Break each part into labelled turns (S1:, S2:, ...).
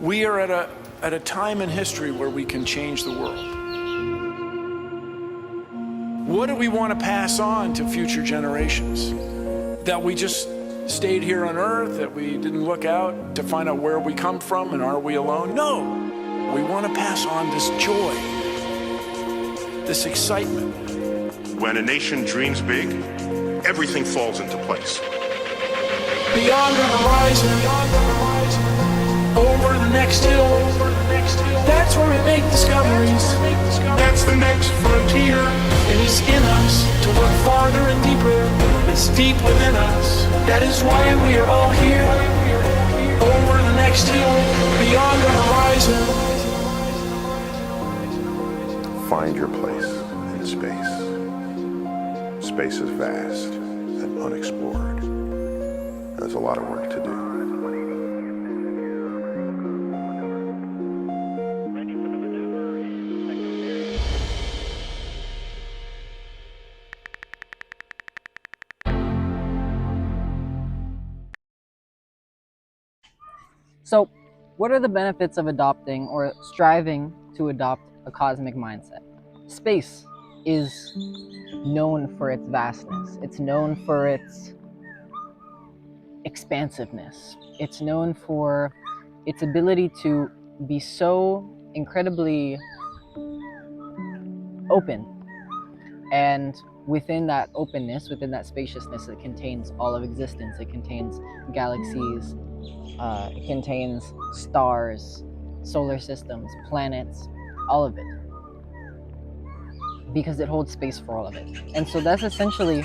S1: We are at a time in history where we can change the world. What do we want to pass on to future generations? That we just stayed here on Earth, that we didn't look out to find out where we come from and are we alone? No, we want to pass on this joy, this excitement.
S2: When a nation dreams big, everything falls into place.
S1: Beyond the horizon, over the next hill, that's where we make discoveries.
S2: That's the next frontier.
S1: It is in us to look farther and deeper. It's deep within us. That is why we are all here. Over the next hill, beyond the horizon.
S2: Find your place in space. Space is vast and unexplored. There's a lot of work to do.
S3: So, what are the benefits of adopting or striving to adopt a cosmic mindset? Space is known for its vastness. It's known for its expansiveness. It's known for its ability to be so incredibly open. And within that openness, within that spaciousness, it contains all of existence. It contains galaxies, it contains stars, solar systems, planets, all of it. Because it holds space for all of it. And so that's essentially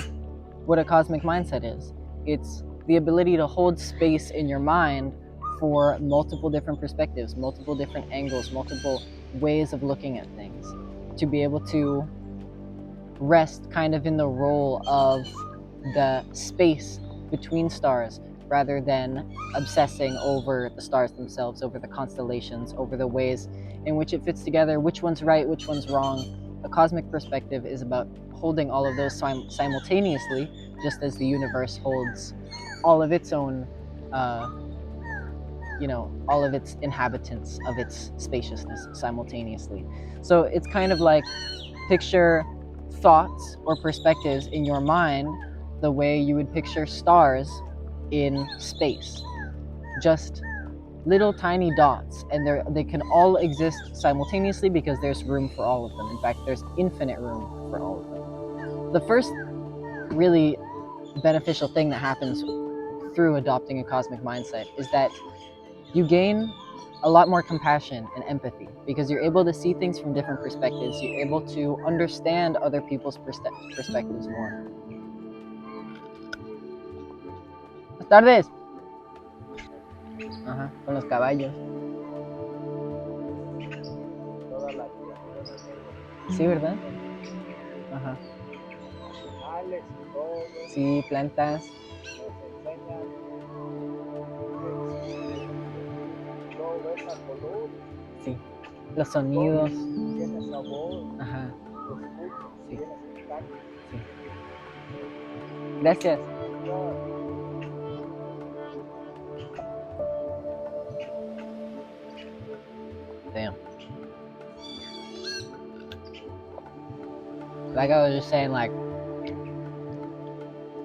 S3: what a cosmic mindset is. It's the ability to hold space in your mind for multiple different perspectives, multiple different angles, multiple ways of looking at things. To be able to rest kind of in the role of the space between stars, rather than obsessing over the stars themselves, over the constellations, over the ways in which it fits together, which one's right, which one's wrong. A cosmic perspective is about holding all of those simultaneously, just as the universe holds all of its own, all of its inhabitants of its spaciousness simultaneously. So it's kind of like picture thoughts or perspectives in your mind the way you would picture stars in space. Just little tiny dots, and they can all exist simultaneously because there's room for all of them. In fact, there's infinite room for all of them. The first really beneficial thing that happens through adopting a cosmic mindset is that you gain a lot more compassion and empathy, because you're able to see things from different perspectives. You're able to understand other people's perspectives more. Buenas tardes. Ajá, con los caballos. Sí, ¿verdad? Ajá. Sí, plantas. Sí, los sonidos. Ajá. Sí. Sí. Gracias. Damn. Like I was just saying, like,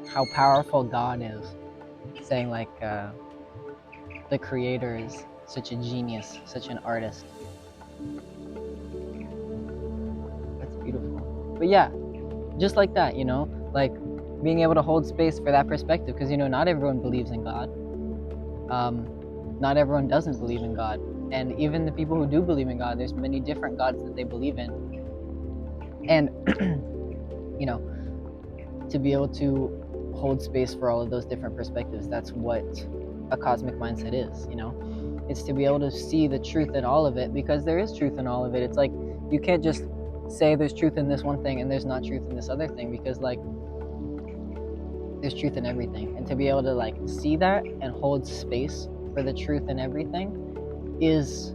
S3: how powerful God is. Saying, like, the creator is such a genius, such an artist. That's beautiful. But yeah, just like that, like being able to hold space for that perspective, because, not everyone believes in God. Not everyone doesn't believe in God. And even the people who do believe in God, there's many different gods that they believe in. And, to be able to hold space for all of those different perspectives, that's what a cosmic mindset is, It's to be able to see the truth in all of it, because there is truth in all of it. It's like, you can't just say there's truth in this one thing and there's not truth in this other thing, because, like, there's truth in everything. And to be able to, like, see that and hold space for the truth in everything is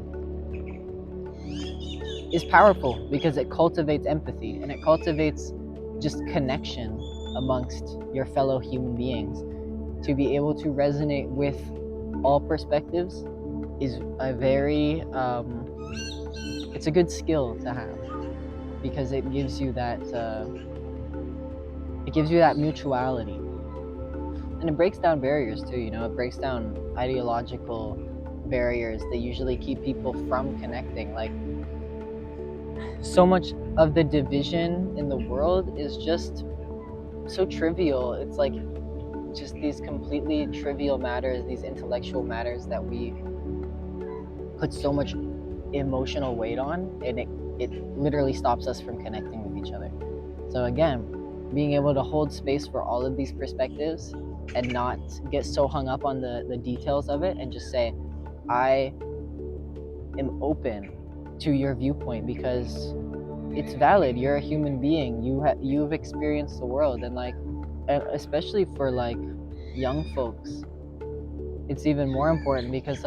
S3: powerful, because it cultivates empathy, and it cultivates just connection amongst your fellow human beings, to be able to resonate with all perspectives is a very it's a good skill to have, because it gives you that mutuality, and it breaks down barriers too. It breaks down ideological barriers that usually keep people from connecting. Like, so much of the division in the world is just so trivial. It's like just these completely trivial matters, these intellectual matters that we put so much emotional weight on, and it literally stops us from connecting with each other. So again, being able to hold space for all of these perspectives and not get so hung up on the details of it, and just say, I am open to your viewpoint because it's valid. You're a human being. You've experienced the world, and especially for young folks, it's even more important because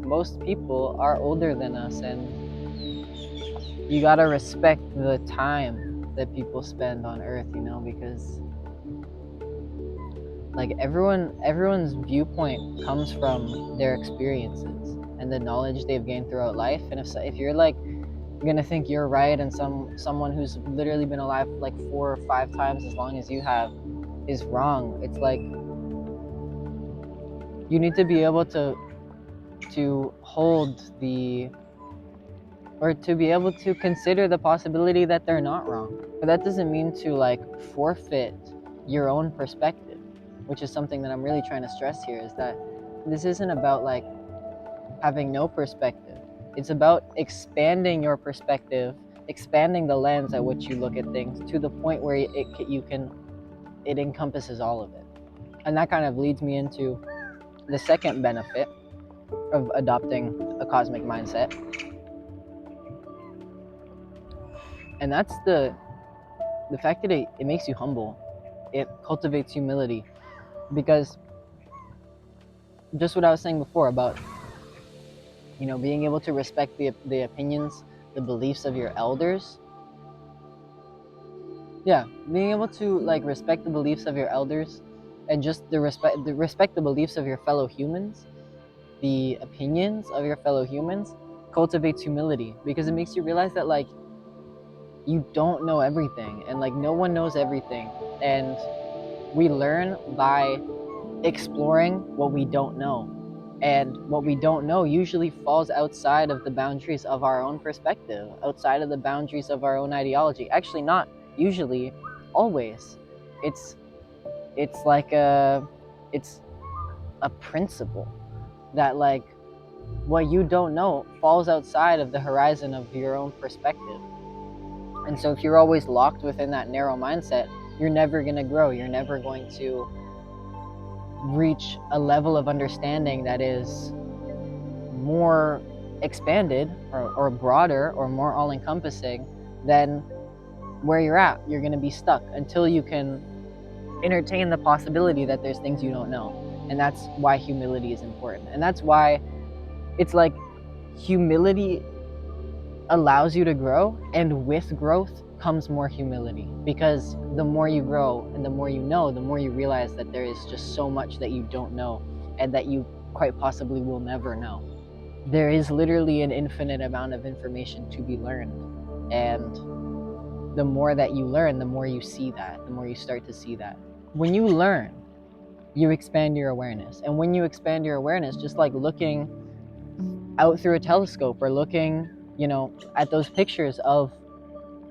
S3: most people are older than us, and you gotta respect the time that people spend on Earth. Because everyone's viewpoint comes from their experiences and the knowledge they've gained throughout life. And if you're gonna think you're right, and someone who's literally been alive 4 or 5 times as long as you have is wrong, it's you need to be able to hold to be able to consider the possibility that they're not wrong. But that doesn't mean to forfeit your own perspective, which is something that I'm really trying to stress here, is that this isn't about having no perspective. It's about expanding your perspective, expanding the lens at which you look at things to the point where it encompasses all of it. And that kind of leads me into the second benefit of adopting a cosmic mindset. And that's the fact that it makes you humble. It cultivates humility, because just what I was saying before about being able to respect the opinions, the beliefs of your elders. Yeah, being able to respect the beliefs of your elders, and just respect the beliefs of your fellow humans, the opinions of your fellow humans, cultivates humility, because it makes you realize that you don't know everything, and no one knows everything, and we learn by exploring what we don't know. And what we don't know usually falls outside of the boundaries of our own perspective, outside of the boundaries of our own ideology. Actually, not usually, always. It's a principle that what you don't know falls outside of the horizon of your own perspective. And so if you're always locked within that narrow mindset, you're never going to grow. You're never going to reach a level of understanding that is more expanded or broader or more all-encompassing than where you're at. You're going to be stuck until you can entertain the possibility that there's things you don't know. And that's why humility is important. And that's why it's humility allows you to grow, and with growth comes more humility, because the more you grow and the more you know, the more you realize that there is just so much that you don't know, and that you quite possibly will never know. There is literally an infinite amount of information to be learned, and the more that you learn, the more you see that, the more you start to see that. When you learn, you expand your awareness, and when you expand your awareness, just like looking out through a telescope or looking at those pictures of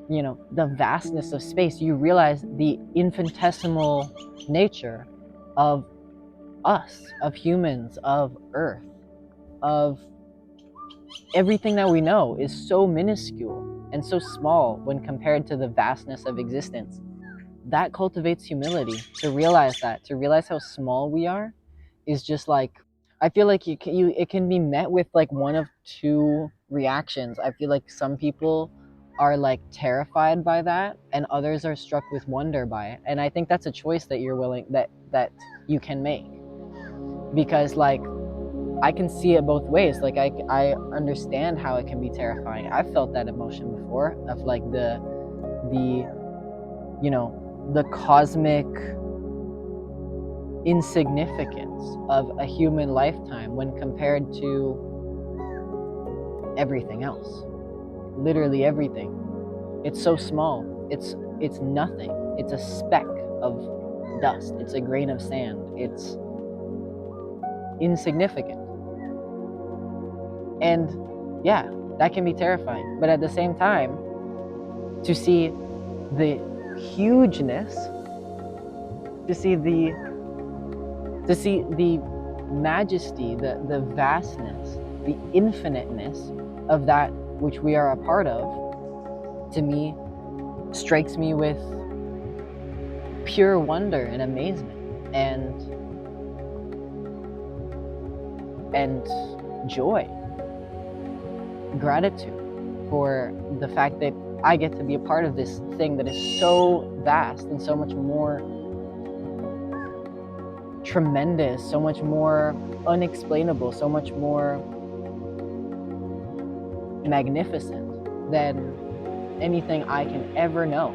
S3: the vastness of space, you realize the infinitesimal nature of us, of humans, of Earth, of everything that we know is so minuscule and so small when compared to the vastness of existence. That cultivates humility, to realize how small we are is just I feel like it can be met with one of two reactions. I feel like some people are terrified by that, and others are struck with wonder by it. And I think that's a choice that you're willing that you can make, because I can see it both ways. I understand how it can be terrifying. I've felt that emotion before, of the cosmic insignificance of a human lifetime when compared to everything else. Literally everything. It's so small. It's nothing. It's a speck of dust. It's a grain of sand. It's insignificant. And yeah, that can be terrifying. But at the same time, to see the hugeness, to see the majesty, the vastness, the infiniteness of that which we are a part of, to me, strikes me with pure wonder and amazement and joy, gratitude for the fact that I get to be a part of this thing that is so vast and so much more tremendous, so much more unexplainable, so much more magnificent than anything I can ever know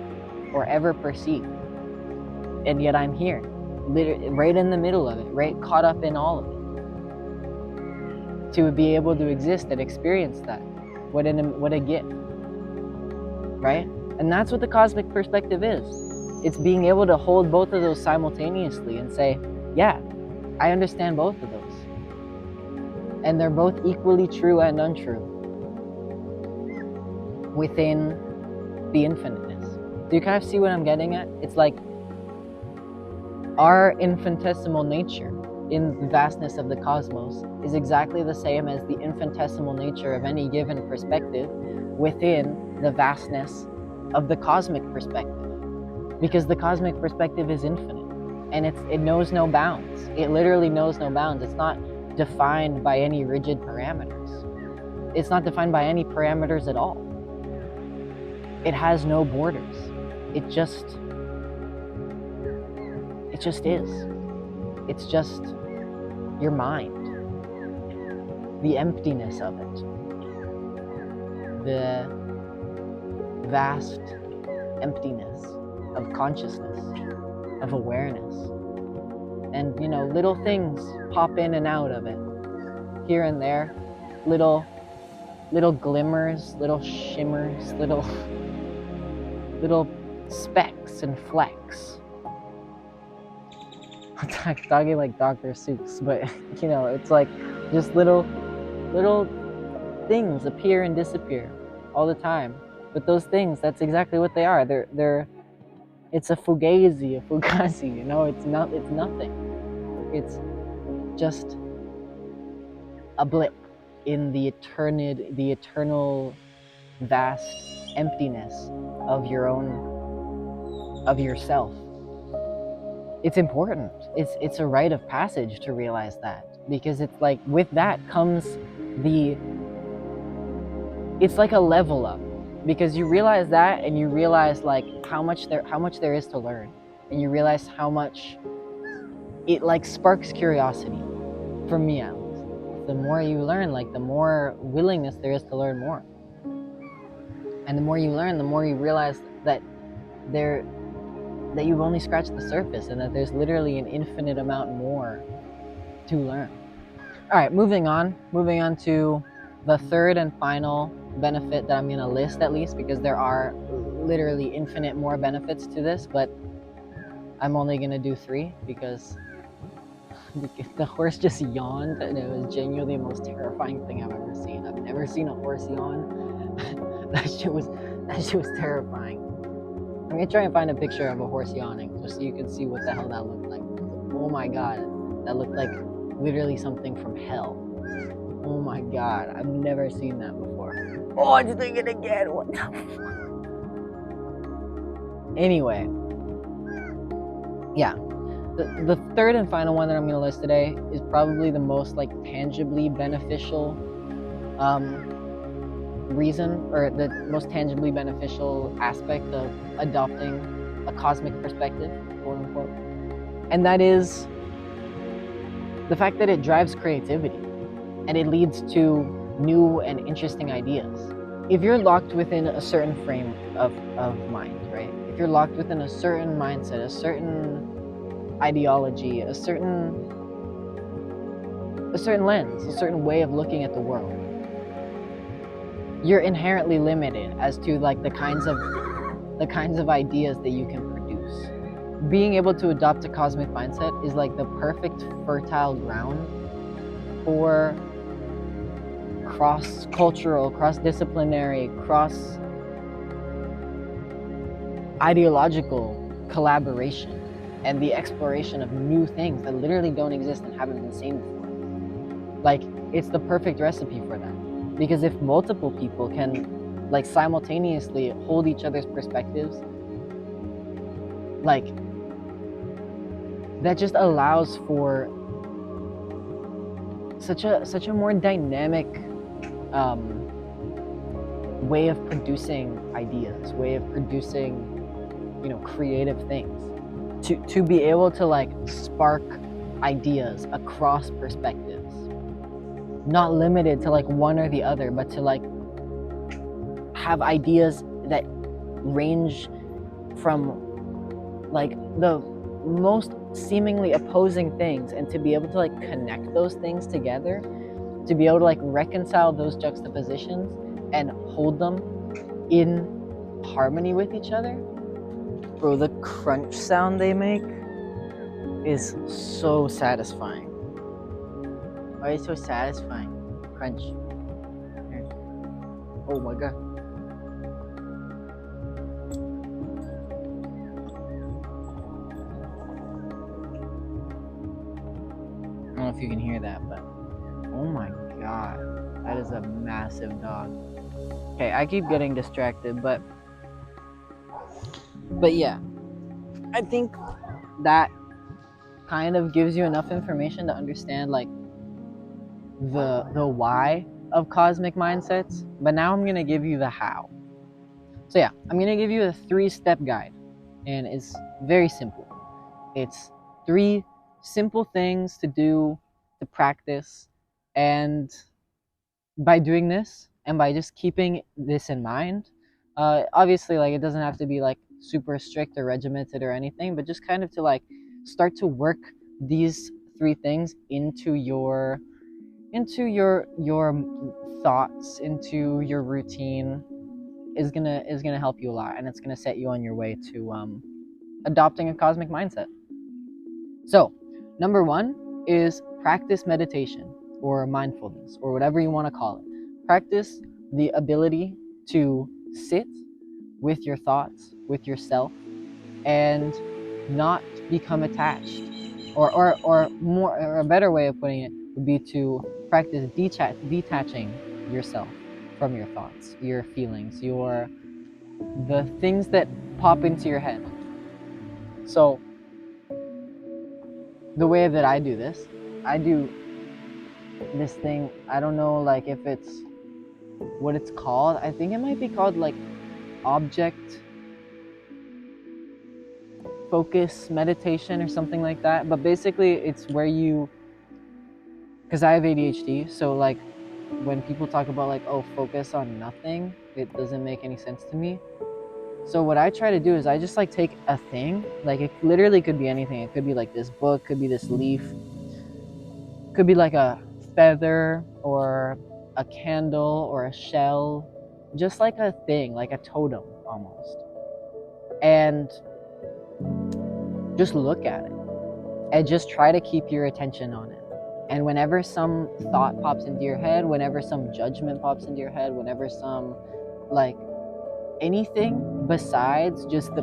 S3: or ever perceive. And yet I'm here, literally right in the middle of it, right caught up in all of it. To be able to exist and experience that, what a gift, right? And that's what the cosmic perspective is. It's being able to hold both of those simultaneously and say, yeah, I understand both of those. And they're both equally true and untrue within the infiniteness. Do you kind of see what I'm getting at? It's like our infinitesimal nature in the vastness of the cosmos is exactly the same as the infinitesimal nature of any given perspective within the vastness of the cosmic perspective. Because the cosmic perspective is infinite and it knows no bounds. It literally knows no bounds. It's not defined by any rigid parameters. It's not defined by any parameters at all. It has no borders. It just is. It's just your mind, the emptiness of it, the vast emptiness of consciousness, of awareness. And little things pop in and out of it, here and there, little glimmers, little shimmers, little specks and flecks. I'm talking like Dr. Seuss, but it's like just little things appear and disappear all the time. But those things, that's exactly what they are. It's a fugazi, it's nothing. It's just a blip in the eternal vast emptiness of yourself. It's important. It's a rite of passage to realize that, because it's like with that comes it's like a level up, because you realize that and you realize like how much there is to learn, and you realize how much it like sparks curiosity, for me at least. The more you learn, like the more willingness there is to learn more, and the more you learn, the more you realize that you've only scratched the surface, and that there's literally an infinite amount more to learn. All right, moving on to the third and final benefit that I'm going to list, at least, because there are literally infinite more benefits to this, but I'm only going to do 3 because the horse just yawned, and it was genuinely the most terrifying thing I've ever seen. I've never seen a horse yawn. That shit was terrifying. I'm gonna try and find a picture of a horse yawning, just so you can see what the hell that looked like. Oh my god, that looked like literally something from hell. Oh my god, I've never seen that before. Oh, I'm just doing it again. What the fuck? Anyway, yeah, the third and final one that I'm gonna list today is probably the most like tangibly beneficial reason, or the most tangibly beneficial aspect of adopting a cosmic perspective, quote unquote, and that is the fact that it drives creativity and it leads to new and interesting ideas. If you're locked within a certain frame of mind, right? If you're locked within a certain mindset, a certain ideology, a certain lens, a certain way of looking at the world, you're inherently limited as to like the kinds of ideas that you can produce. Being able to adopt a cosmic mindset is like the perfect fertile ground for cross-cultural, cross-disciplinary, cross-ideological collaboration and the exploration of new things that literally don't exist and haven't been seen before. Like, it's the perfect recipe for that. Because if multiple people can like simultaneously hold each other's perspectives, like, that just allows for such a more dynamic way of producing ideas, way of producing, you know, creative things. To be able to like spark ideas across perspectives, not limited to like one or the other, but to like have ideas that range from like the most seemingly opposing things, and to be able to like connect those things together, to be able to like reconcile those juxtapositions and hold them in harmony with each other. Bro, the crunch sound they make is so satisfying. Why is it so satisfying? Crunch. Oh my god. I don't know if you can hear that, but oh my god, that is a massive dog. Okay, I keep getting distracted, but yeah, I think that kind of gives you enough information to understand like the why of cosmic mindsets. But now I'm gonna give you the how. So yeah, I'm gonna give you a 3-step guide, and it's very simple. It's 3 simple things to do, to practice, and by doing this and by just keeping this in mind, obviously, like, it doesn't have to be like super strict or regimented or anything, but just kind of to like start to work these 3 things into your thoughts, into your routine, is gonna help you a lot, and it's gonna set you on your way to adopting a cosmic mindset. So, number 1 is practice meditation or mindfulness or whatever you want to call it. Practice the ability to sit with your thoughts, with yourself, and not become attached. Or more, or a better way of putting it would be to practice detaching yourself from your thoughts, your feelings, the things that pop into your head. So the way that I do this, I do this thing, I don't know like if it's what it's called. I think it might be called like object focus meditation or something like that. But basically it's where you, because I have ADHD, so like when people talk about like, oh, focus on nothing, it doesn't make any sense to me. So what I try to do is I just like take a thing, like it literally could be anything. It could be like this book, could be this leaf, could be like a feather or a candle or a shell, just like a thing, like a totem almost. And just look at it and just try to keep your attention on it. And whenever some thought pops into your head, whenever some judgment pops into your head, whenever some like anything besides just the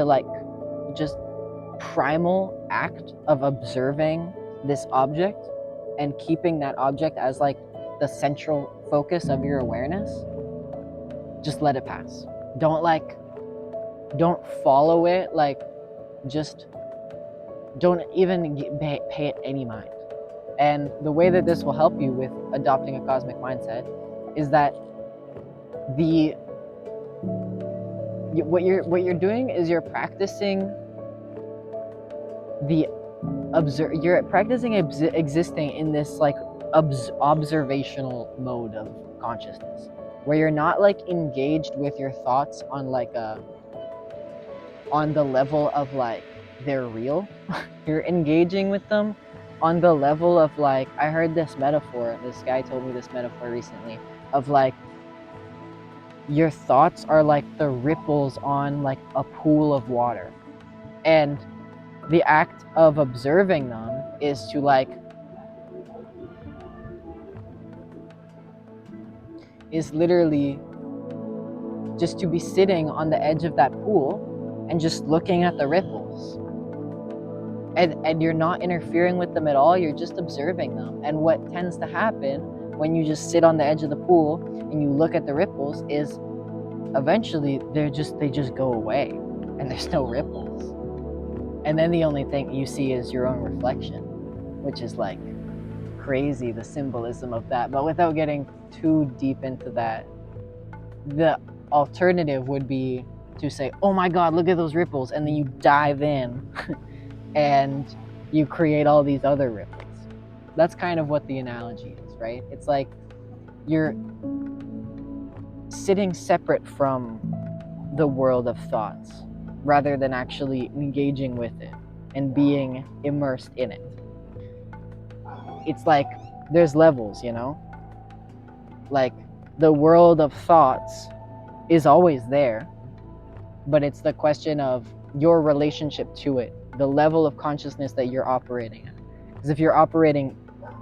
S3: like just primal act of observing this object and keeping that object as like the central focus of your awareness, just let it pass. Don't follow it, like just don't even pay it any mind. And the way that this will help you with adopting a cosmic mindset is that what you're doing is you're practicing existing in this like observational mode of consciousness, where you're not like engaged with your thoughts on like on the level of like they're real. You're engaging with them on the level of like, I heard this metaphor, this guy told me this metaphor recently, of like, your thoughts are like the ripples on like a pool of water. And the act of observing them is to like, is literally just to be sitting on the edge of that pool and just looking at the ripples. And you're not interfering with them at all, you're just observing them. And what tends to happen when you just sit on the edge of the pool and you look at the ripples is eventually they just go away and there's no ripples. And then the only thing you see is your own reflection, which is like crazy, the symbolism of that. But without getting too deep into that, the alternative would be to say, oh my God, look at those ripples. And then you dive in and you create all these other ripples. That's kind of what the analogy is, right? It's like you're sitting separate from the world of thoughts rather than actually engaging with it and being immersed in it. It's like there's levels, you know? Like the world of thoughts is always there, but it's the question of your relationship to it, the level of consciousness that you're operating at. Because if you're operating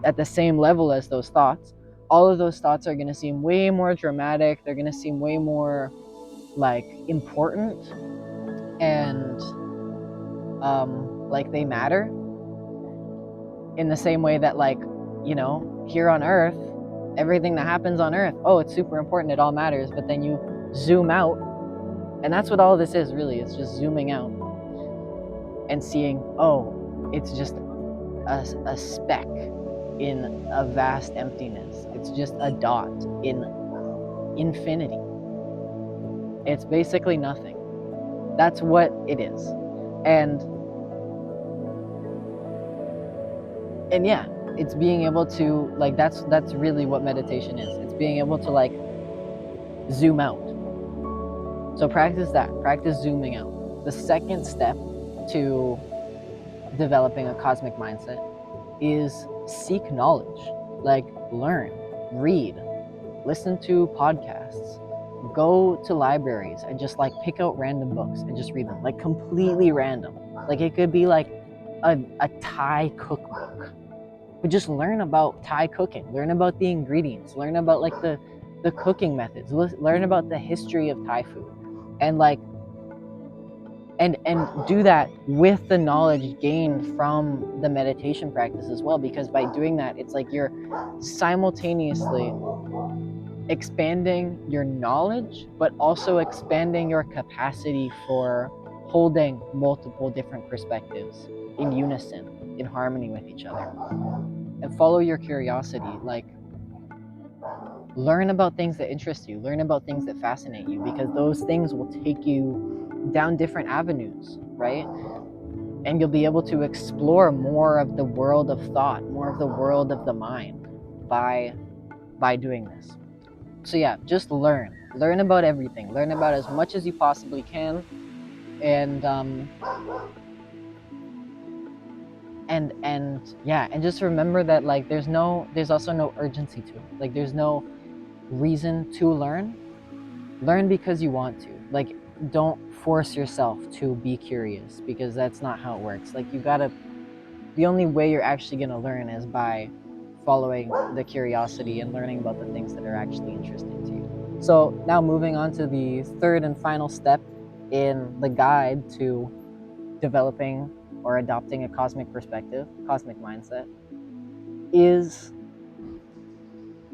S3: at the same level as those thoughts, all of those thoughts are going to seem way more dramatic, they're going to seem way more like important and like they matter, in the same way that, like, you know, here on earth, everything that happens on earth, oh, it's super important, it all matters. But then you zoom out, and that's what all of this is really, it's just zooming out and seeing, oh, it's just a speck in a vast emptiness. It's just a dot in infinity. It's basically nothing. That's what it is. And yeah, it's being able to, like, that's really what meditation is. It's being able to like zoom out. So practice that, practice zooming out. The second step to developing a cosmic mindset is seek knowledge. Like, learn, read, listen to podcasts, go to libraries and just like pick out random books and just read them, like completely random. Like it could be like a Thai cookbook, but just learn about Thai cooking, learn about the ingredients, learn about like the cooking methods, learn about the history of Thai food, and like and do that with the knowledge gained from the meditation practice as well, because by doing that, it's like you're simultaneously expanding your knowledge, but also expanding your capacity for holding multiple different perspectives in unison, in harmony with each other. And follow your curiosity. Like, learn about things that interest you, learn about things that fascinate you, because those things will take you down different avenues, right? And you'll be able to explore more of the world of thought, more of the world of the mind by doing this. So yeah, just learn about everything, learn about as much as you possibly can, and yeah, and just remember that like there's also no urgency to it. Like there's no reason to learn because you want to. Like, don't force yourself to be curious, because that's not how it works. Like, the only way you're actually going to learn is by following the curiosity and learning about the things that are actually interesting to you. So now moving on to the third and final step in the guide to developing or adopting a cosmic perspective, cosmic mindset, is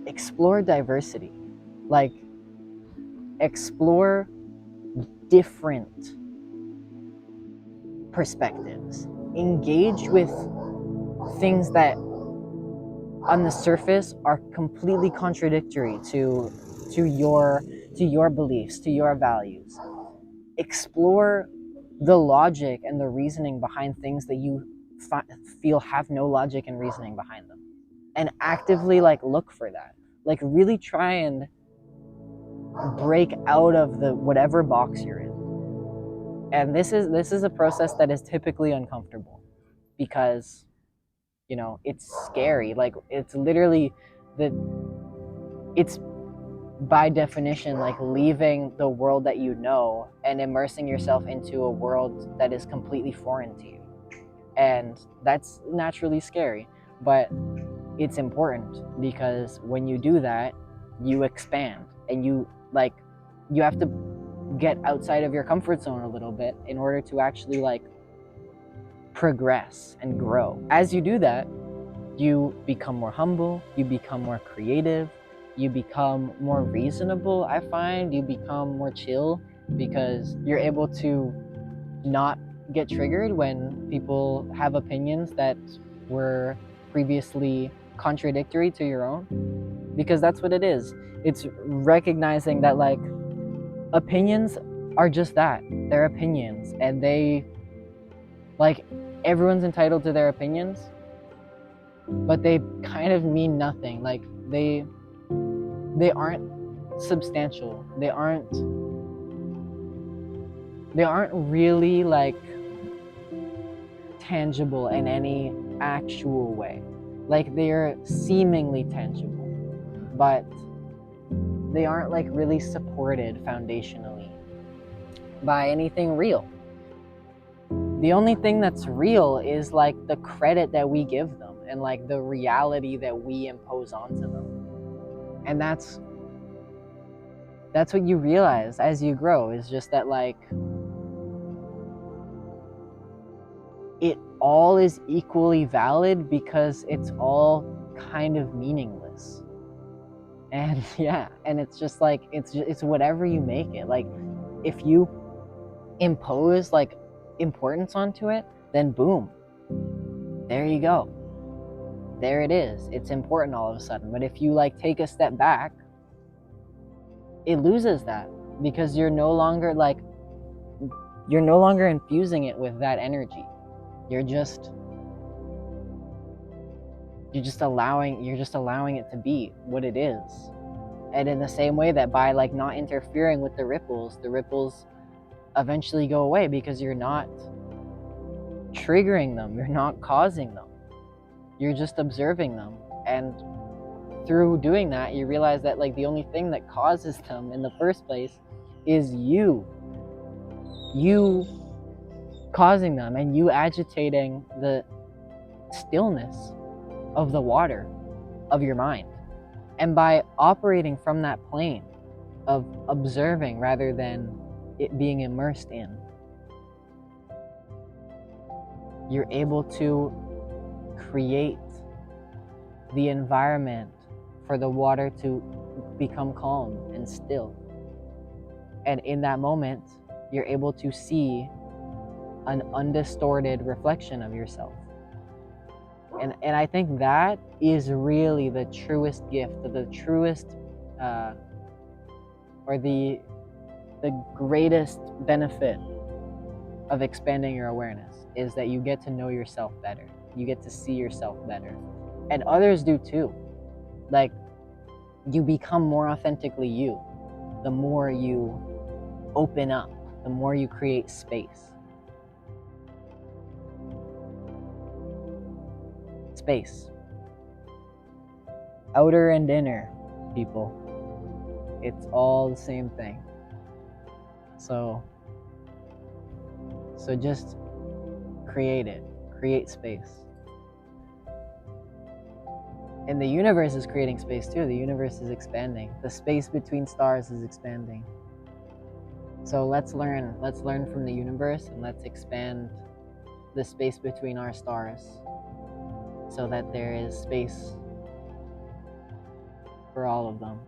S3: explore diversity. Like, explore different perspectives. Engage with things that on the surface are completely contradictory to your beliefs, to your values. Explore the logic and the reasoning behind things that you feel have no logic and reasoning behind them, and actively like look for that. Like, really try and break out of the whatever box you're in. And this is a process that is typically uncomfortable, because You know, it's scary. Like, it's literally it's by definition like leaving the world that you know and immersing yourself into a world that is completely foreign to you. And that's naturally scary, but it's important, because when you do that, you expand, and you have to get outside of your comfort zone a little bit in order to actually like progress and grow. As you do that, you become more humble, you become more creative, you become more reasonable. I find you become more chill, because you're able to not get triggered when people have opinions that were previously contradictory to your own, because that's what it is. It's recognizing that like opinions are just that. They're opinions, and they like everyone's entitled to their opinions, but they kind of mean nothing. Like they aren't substantial. They aren't really like tangible in any actual way. Like they're seemingly tangible, but they aren't like really supported foundationally by anything real. The only thing that's real is like the credit that we give them and like the reality that we impose onto them. And that's what you realize as you grow, is just that like it all is equally valid, because it's all kind of meaningless. And yeah, and it's just like it's whatever you make it. Like if you impose like importance onto it, then boom, there you go, there it is, it's important all of a sudden. But if you like take a step back, it loses that, because you're no longer infusing it with that energy. You're just allowing it to be what it is. And in the same way that by like not interfering with the ripples eventually go away, because you're not triggering them, you're not causing them, you're just observing them. And through doing that, you realize that like the only thing that causes them in the first place is you causing them, and you agitating the stillness of the water of your mind. And by operating from that plane of observing rather than it being immersed in, you're able to create the environment for the water to become calm and still. And in that moment, you're able to see an undistorted reflection of yourself. And I think that is really the truest gift, the truest, or the greatest benefit of expanding your awareness, is that you get to know yourself better. You get to see yourself better. And others do too. Like, you become more authentically you, the more you open up, the more you create space. Space. Outer and inner, people. It's all the same thing. So just create it. Create space. And the universe is creating space too. The universe is expanding. The space between stars is expanding. So let's learn from the universe, and let's expand the space between our stars, so that there is space for all of them.